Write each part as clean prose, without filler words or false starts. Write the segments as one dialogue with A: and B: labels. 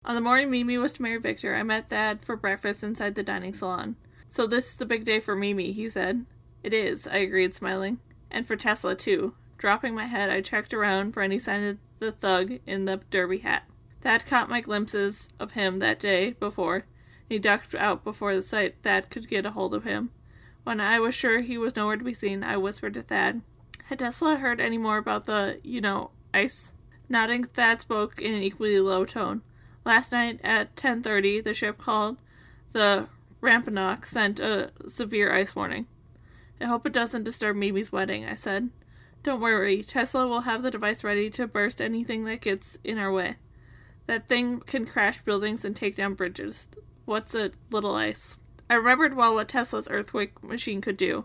A: On the morning Mimi was to marry Victor, I met Thad for breakfast inside the dining salon. "So this is the big day for Mimi," he said. "It is," I agreed, smiling. "And for Tesla, too." Dropping my head, I checked around for any sign of the thug in the derby hat. Thad caught my glimpses of him that day before, and he ducked out before the sight Thad could get a hold of him. When I was sure he was nowhere to be seen, I whispered to Thad, "Had Tesla heard any more about the, ice?" Nodding, Thad spoke in an equally low tone. "Last night at 10:30, the ship called the Rampanock sent a severe ice warning." "I hope it doesn't disturb Mimi's wedding," I said. "Don't worry, Tesla will have the device ready to burst anything that gets in our way. That thing can crash buildings and take down bridges. What's a little ice?" I remembered well what Tesla's earthquake machine could do,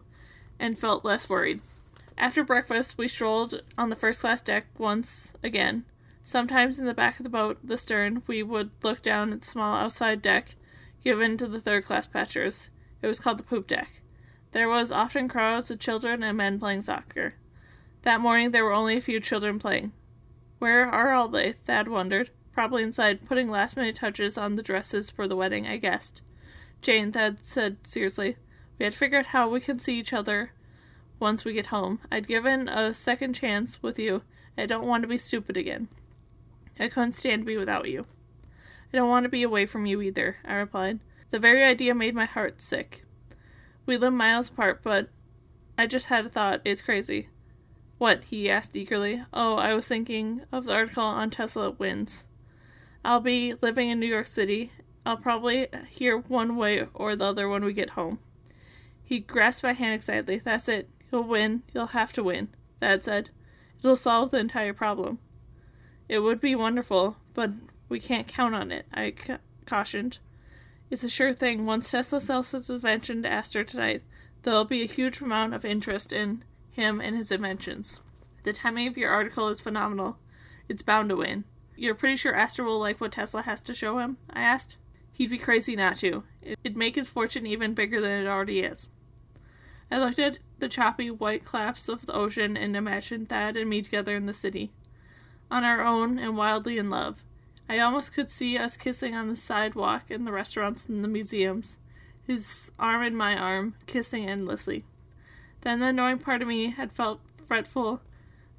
A: and felt less worried. After breakfast, we strolled on the first-class deck once again. Sometimes in the back of the boat, the stern, we would look down at the small outside deck given to the third-class passengers. It was called the poop deck. There was often crowds of children and men playing soccer. That morning there were only a few children playing. "Where are all they?" Thad wondered. "Probably inside, putting last-minute touches on the dresses for the wedding, I guessed." "Jane," Thad said seriously, "we had figured how we can see each other once we get home. I'd given a second chance with you. I don't want to be stupid again. I couldn't stand to be without you." "I don't want to be away from you either," I replied. The very idea made my heart sick. We live miles apart, but I just had a thought. It's crazy. "What?" he asked eagerly. "Oh, I was thinking of the article on Tesla wins. I'll be living in New York City. I'll probably hear one way or the other when we get home." He grasped my hand excitedly. "That's it. You'll win. You'll have to win," Thad said. "It'll solve the entire problem." "It would be wonderful, but we can't count on it," I cautioned. "It's a sure thing. Once Tesla sells his invention to Astor tonight, there'll be a huge amount of interest in him and his inventions. The timing of your article is phenomenal. It's bound to win." "You're pretty sure Astor will like what Tesla has to show him?" I asked. "He'd be crazy not to. It'd make his fortune even bigger than it already is." I looked at the choppy white cliffs of the ocean and imagined Thad and me together in the city, on our own and wildly in love. I almost could see us kissing on the sidewalk, in the restaurants and the museums, his arm in my arm, kissing endlessly. Then the annoying part of me had felt fretful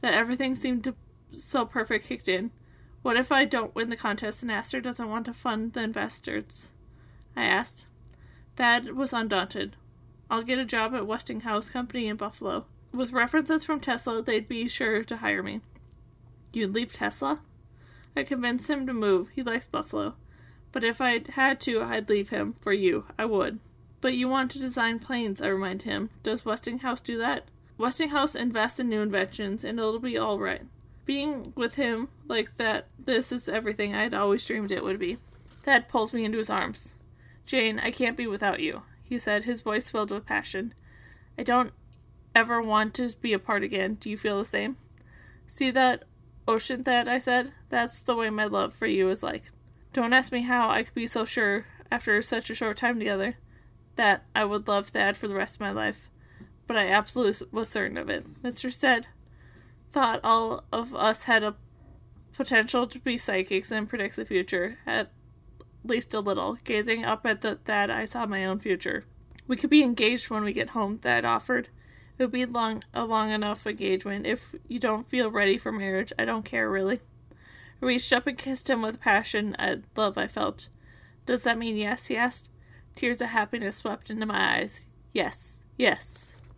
A: that everything seemed so perfect kicked in. "What if I don't win the contest and Astor doesn't want to fund the investors?" I asked. Thad was undaunted. "I'll get a job at Westinghouse Company in Buffalo. With references from Tesla, they'd be sure to hire me." "You'd leave Tesla?" "I convinced him to move. He likes Buffalo. But if I had to, I'd leave him. For you. I would." "But you want to design planes," I reminded him. "Does Westinghouse do that?" "Westinghouse invests in new inventions, and it'll be all right. Being with him like that, this is everything I'd always dreamed it would be." Thad pulls me into his arms. "Jane, I can't be without you," he said, his voice filled with passion. "I don't ever want to be apart again. Do you feel the same?" "See that ocean, Thad?" I said. "That's the way my love for you is like. Don't ask me how I could be so sure, after such a short time together, that I would love Thad for the rest of my life. But I absolutely was certain of it. Mr. Stead thought all of us had a potential to be psychics and predict the future, at least a little. Gazing up at Thad, I saw my own future. "We could be engaged when we get home," Thad offered. "It would be a long enough engagement. If you don't feel ready for marriage, I don't care, really." I reached up and kissed him with passion and love I felt. "Does that mean yes?" he asked. Tears of happiness swept into my eyes. "Yes, yes."